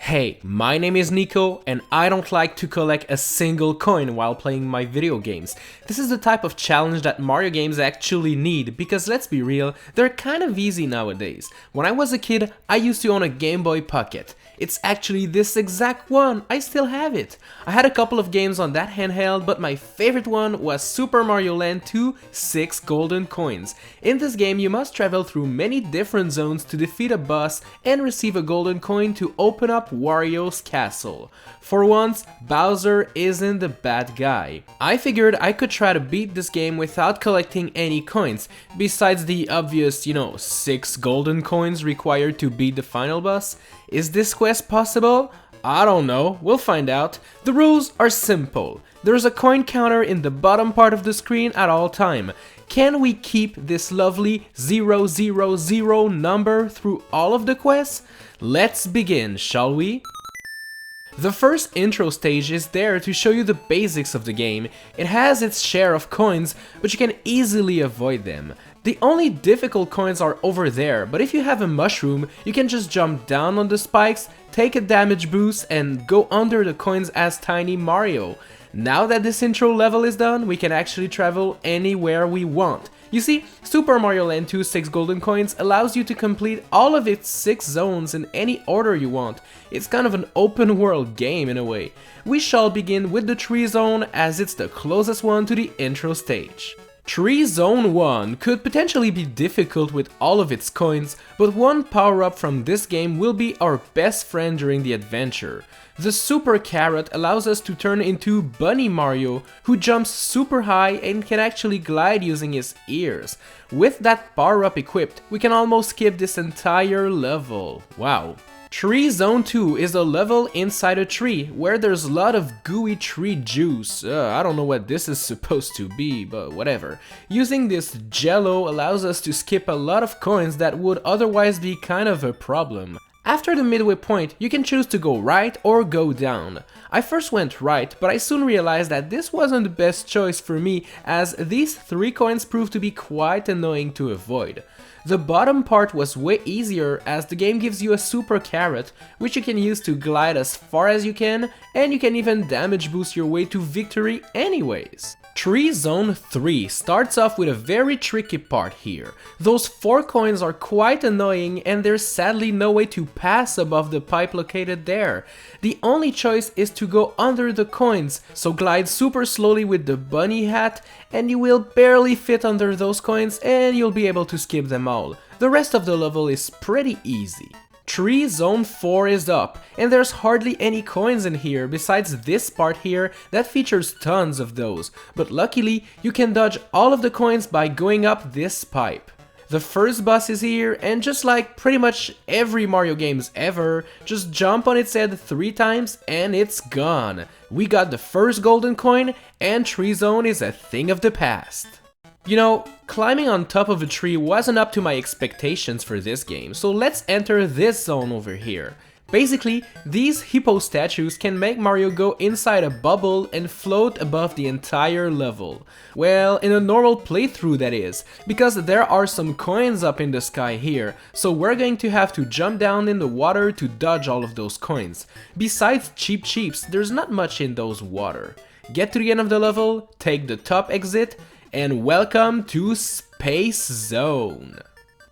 Hey, my name is Nico and I don't like to collect a single coin while playing my video games. This is the type of challenge that Mario games actually need because let's be real, they're kind of easy nowadays. When I was a kid, I used to own a Game Boy Pocket. It's actually this exact one, I still have it. I had a couple of games on that handheld, but my favorite one was Super Mario Land 2 6 Golden Coins. In this game you must travel through many different zones to defeat a boss and receive a golden coin to open up Wario's castle. For once, Bowser isn't the bad guy. I figured I could try to beat this game without collecting any coins, besides the obvious, 6 golden coins required to beat the final boss. Is this quest possible? I don't know, we'll find out. The rules are simple. There's a coin counter in the bottom part of the screen at all time. Can we keep this lovely 000 number through all of the quests? Let's begin, shall we? The first intro stage is there to show you the basics of the game. It has its share of coins, but you can easily avoid them. The only difficult coins are over there, but if you have a mushroom, you can just jump down on the spikes, take a damage boost, and go under the coins as Tiny Mario. Now that this intro level is done, we can actually travel anywhere we want. You see, Super Mario Land 2 6 Golden Coins allows you to complete all of its 6 zones in any order you want. It's kind of an open world game in a way. We shall begin with the Tree Zone as it's the closest one to the intro stage. Tree Zone 1 could potentially be difficult with all of its coins, but one power-up from this game will be our best friend during the adventure. The Super Carrot allows us to turn into Bunny Mario, who jumps super high and can actually glide using his ears. With that power-up equipped, we can almost skip this entire level. Wow. Tree Zone 2 is a level inside a tree where there's a lot of gooey tree juice. I don't know what this is supposed to be, but whatever. Using this jello allows us to skip a lot of coins that would otherwise be kind of a problem. After the midway point, you can choose to go right or go down. I first went right, but I soon realized that this wasn't the best choice for me as these 3 coins proved to be quite annoying to avoid. The bottom part was way easier as the game gives you a super carrot, which you can use to glide as far as you can, and you can even damage boost your way to victory anyways. Tree Zone 3 starts off with a very tricky part here. Those 4 coins are quite annoying and there's sadly no way to pass above the pipe located there. The only choice is to go under the coins, so glide super slowly with the bunny hat and you will barely fit under those coins and you'll be able to skip them all. The rest of the level is pretty easy. Tree Zone 4 is up, and there's hardly any coins in here besides this part here that features tons of those, but luckily you can dodge all of the coins by going up this pipe. The first boss is here, and just like pretty much every Mario games ever, just jump on its head 3 times and it's gone. We got the first golden coin, and Tree Zone is a thing of the past. Climbing on top of a tree wasn't up to my expectations for this game, so let's enter this zone over here. Basically, these hippo statues can make Mario go inside a bubble and float above the entire level. Well, in a normal playthrough that is, because there are some coins up in the sky here, so we're going to have to jump down in the water to dodge all of those coins. Besides Cheep Cheeps, there's not much in those water. Get to the end of the level, take the top exit, and welcome to Space Zone.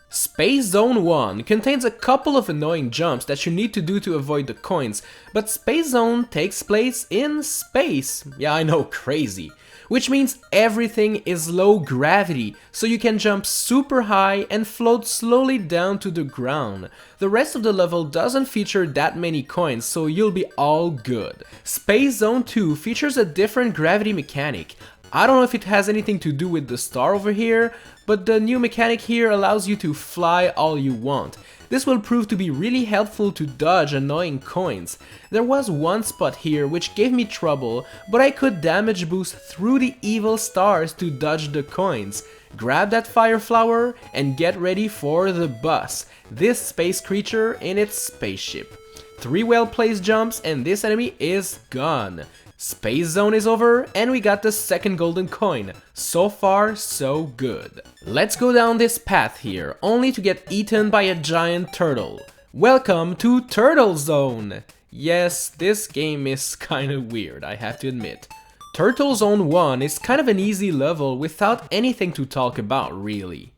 Space Zone 1 contains a couple of annoying jumps that you need to do to avoid the coins, but Space Zone takes place in space. Yeah, I know, crazy. Which means everything is low gravity, so you can jump super high and float slowly down to the ground. The rest of the level doesn't feature that many coins, so you'll be all good. Space Zone 2 features a different gravity mechanic. I don't know if it has anything to do with the star over here, but the new mechanic here allows you to fly all you want. This will prove to be really helpful to dodge annoying coins. There was one spot here which gave me trouble, but I could damage boost through the evil stars to dodge the coins. Grab that fire flower and get ready for the boss, this space creature in its spaceship. 3 well-placed jumps and this enemy is gone. Space Zone is over and we got the second golden coin. So far, so good. Let's go down this path here, only to get eaten by a giant turtle. Welcome to Turtle Zone! Yes, this game is kinda weird, I have to admit. Turtle Zone 1 is kind of an easy level without anything to talk about, really.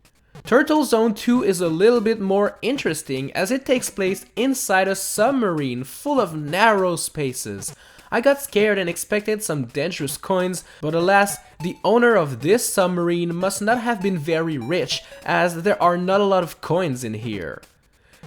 Turtle Zone 2 is a little bit more interesting as it takes place inside a submarine full of narrow spaces. I got scared and expected some dangerous coins, but alas, the owner of this submarine must not have been very rich as there are not a lot of coins in here.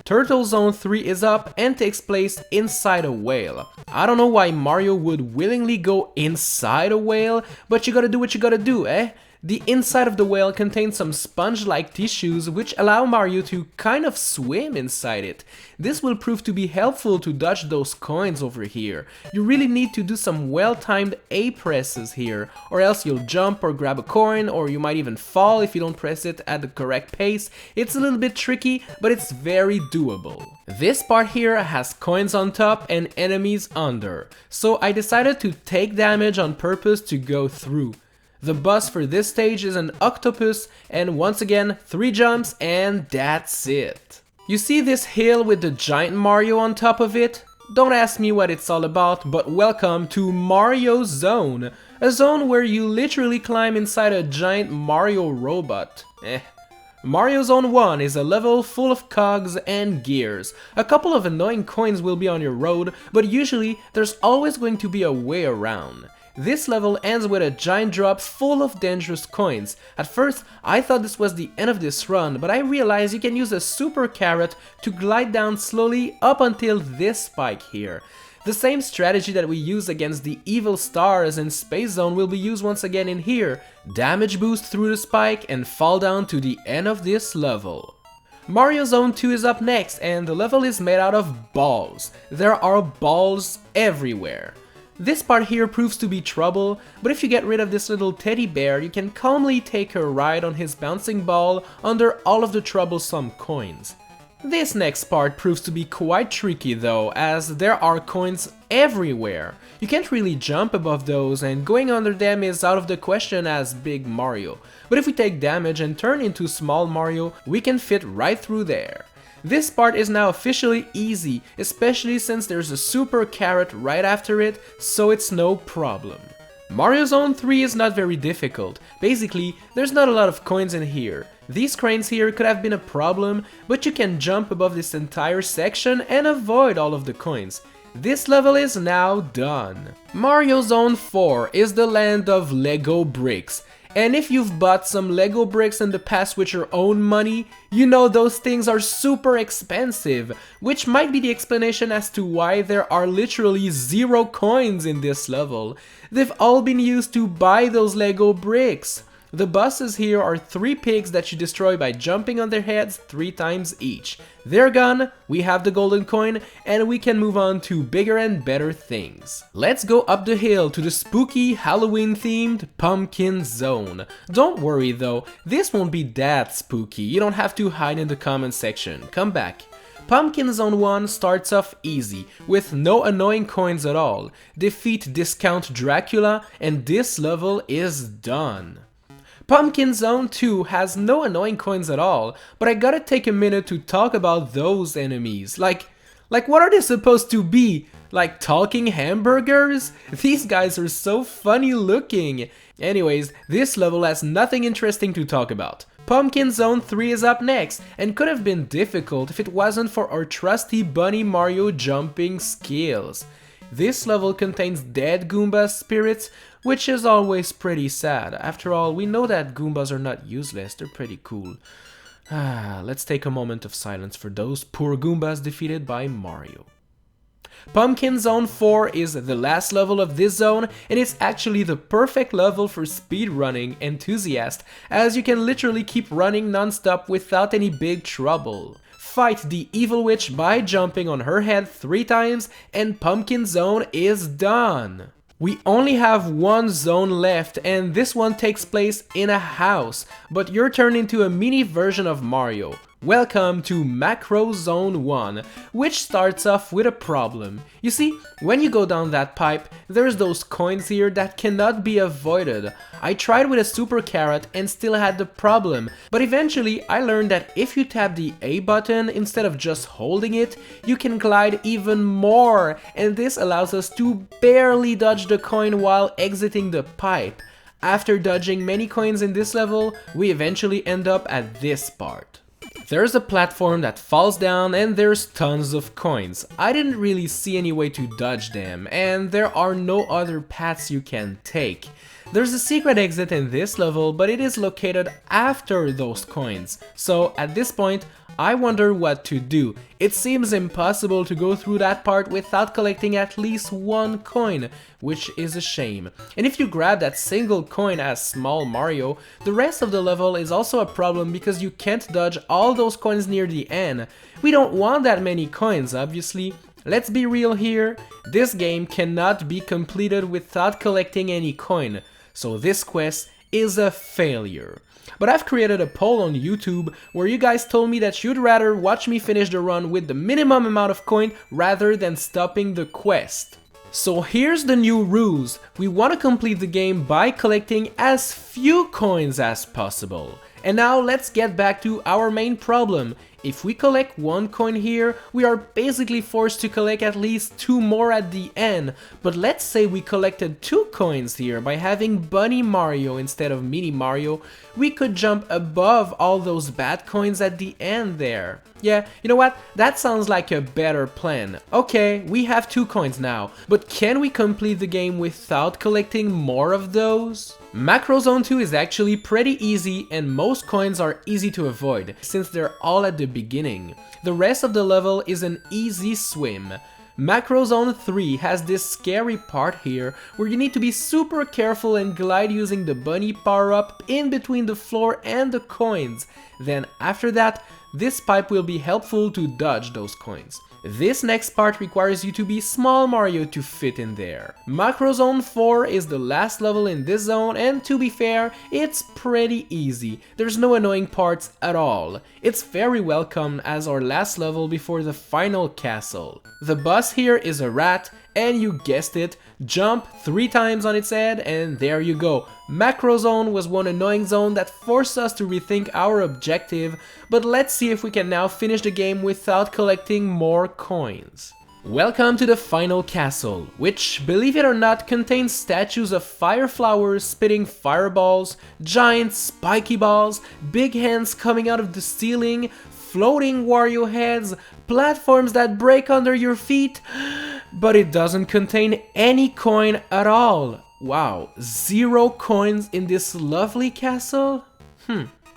Turtle Zone 3 is up and takes place inside a whale. I don't know why Mario would willingly go inside a whale, but you gotta do what you gotta do, eh? The inside of the whale contains some sponge-like tissues which allow Mario to kind of swim inside it. This will prove to be helpful to dodge those coins over here. You really need to do some well-timed A presses here, or else you'll jump or grab a coin, or you might even fall if you don't press it at the correct pace. It's a little bit tricky, but it's very doable. This part here has coins on top and enemies under, so I decided to take damage on purpose to go through. The boss for this stage is an octopus, and once again, 3 jumps and that's it. You see this hill with the giant Mario on top of it? Don't ask me what it's all about, but welcome to Mario Zone, a zone where you literally climb inside a giant Mario robot. Mario Zone 1 is a level full of cogs and gears. A couple of annoying coins will be on your road, but usually there's always going to be a way around. This level ends with a giant drop full of dangerous coins. At first, I thought this was the end of this run, but I realized you can use a super carrot to glide down slowly up until this spike here. The same strategy that we used against the evil stars in Space Zone will be used once again in here. Damage boost through the spike and fall down to the end of this level. Mario Zone 2 is up next, and the level is made out of balls. There are balls everywhere. This part here proves to be trouble, but if you get rid of this little teddy bear, you can calmly take a ride on his bouncing ball under all of the troublesome coins. This next part proves to be quite tricky though, as there are coins everywhere. You can't really jump above those, and going under them is out of the question as Big Mario. But if we take damage and turn into Small Mario, we can fit right through there. This part is now officially easy, especially since there's a super carrot right after it, so it's no problem. Mario Zone 3 is not very difficult. Basically, there's not a lot of coins in here. These cranes here could have been a problem, but you can jump above this entire section and avoid all of the coins. This level is now done. Mario Zone 4 is the land of Lego bricks. And if you've bought some Lego bricks in the past with your own money, you know those things are super expensive, which might be the explanation as to why there are literally 0 coins in this level. They've all been used to buy those Lego bricks. The bosses here are 3 pigs that you destroy by jumping on their heads 3 times each. They're gone, we have the golden coin, and we can move on to bigger and better things. Let's go up the hill to the spooky Halloween themed Pumpkin Zone. Don't worry though, this won't be that spooky, you don't have to hide in the comment section, come back. Pumpkin Zone 1 starts off easy, with no annoying coins at all. Defeat Discount Dracula and this level is done. Pumpkin Zone 2 has no annoying coins at all, but I gotta take a minute to talk about those enemies. Like what are they supposed to be? Like talking hamburgers? These guys are so funny looking. Anyways, this level has nothing interesting to talk about. Pumpkin Zone 3 is up next, and could have been difficult if it wasn't for our trusty Bunny Mario jumping skills. This level contains dead Goomba spirits, which is always pretty sad. After all, we know that Goombas are not useless, they're pretty cool. Let's take a moment of silence for those poor Goombas defeated by Mario. Pumpkin Zone 4 is the last level of this zone, and it's actually the perfect level for speedrunning enthusiasts, as you can literally keep running non-stop without any big trouble. Fight the evil witch by jumping on her head 3 times, and Pumpkin Zone is done. We only have one zone left, and this one takes place in a house, but you're turned into a mini version of Mario. Welcome to Macro Zone 1, which starts off with a problem. You see, when you go down that pipe, there's those coins here that cannot be avoided. I tried with a super carrot and still had the problem, but eventually I learned that if you tap the A button instead of just holding it, you can glide even more, and this allows us to barely dodge the coin while exiting the pipe. After dodging many coins in this level, we eventually end up at this part. There's a platform that falls down and there's tons of coins. I didn't really see any way to dodge them, and there are no other paths you can take. There's a secret exit in this level, but it is located after those coins. So at this point, I wonder what to do. It seems impossible to go through that part without collecting at least one coin, which is a shame. And if you grab that single coin as Small Mario, the rest of the level is also a problem because you can't dodge all those coins near the end. We don't want that many coins, obviously. Let's be real here, this game cannot be completed without collecting any coin, so this quest is a failure. But I've created a poll on YouTube where you guys told me that you'd rather watch me finish the run with the minimum amount of coin rather than stopping the quest. So here's the new rules. We want to complete the game by collecting as few coins as possible. And now let's get back to our main problem. If we collect one coin here, we are basically forced to collect at least 2 more at the end. But let's say we collected 2 coins here by having Bunny Mario instead of Mini Mario, we could jump above all those bad coins at the end there. Yeah, you know what? That sounds like a better plan. Okay, we have 2 coins now, but can we complete the game without collecting more of those? Macro Zone 2 is actually pretty easy and most coins are easy to avoid, since they're all at the beginning. The rest of the level is an easy swim. Macro Zone 3 has this scary part here where you need to be super careful and glide using the bunny power-up in between the floor and the coins. Then after that, this pipe will be helpful to dodge those coins. This next part requires you to be Small Mario to fit in there. Macro Zone 4 is the last level in this zone, and to be fair, it's pretty easy. There's no annoying parts at all. It's very welcome as our last level before the final castle. The boss here is a rat, and you guessed it, jump 3 times on its head and there you go. Macro Zone was one annoying zone that forced us to rethink our objective, but let's see if we can now finish the game without collecting more coins. Welcome to the final castle, which, believe it or not, contains statues of fire flowers spitting fireballs, giant spiky balls, big hands coming out of the ceiling, floating Wario heads, platforms that break under your feet, but it doesn't contain any coin at all. Wow, 0 coins in this lovely castle?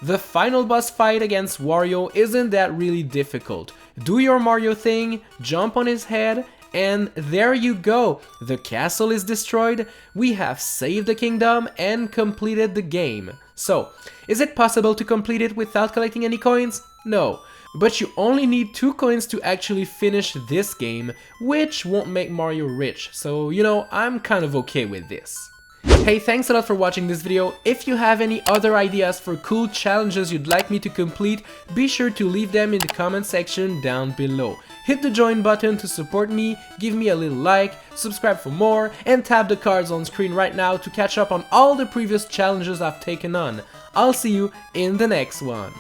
The final boss fight against Wario isn't that really difficult. Do your Mario thing, jump on his head, and there you go. The castle is destroyed, we have saved the kingdom and completed the game. So, is it possible to complete it without collecting any coins? No. But you only need 2 coins to actually finish this game, which won't make Mario rich, so you know, I'm kind of okay with this. Hey, thanks a lot for watching this video. If you have any other ideas for cool challenges you'd like me to complete, be sure to leave them in the comment section down below. Hit the join button to support me, give me a little like, subscribe for more, and tap the cards on screen right now to catch up on all the previous challenges I've taken on. I'll see you in the next one.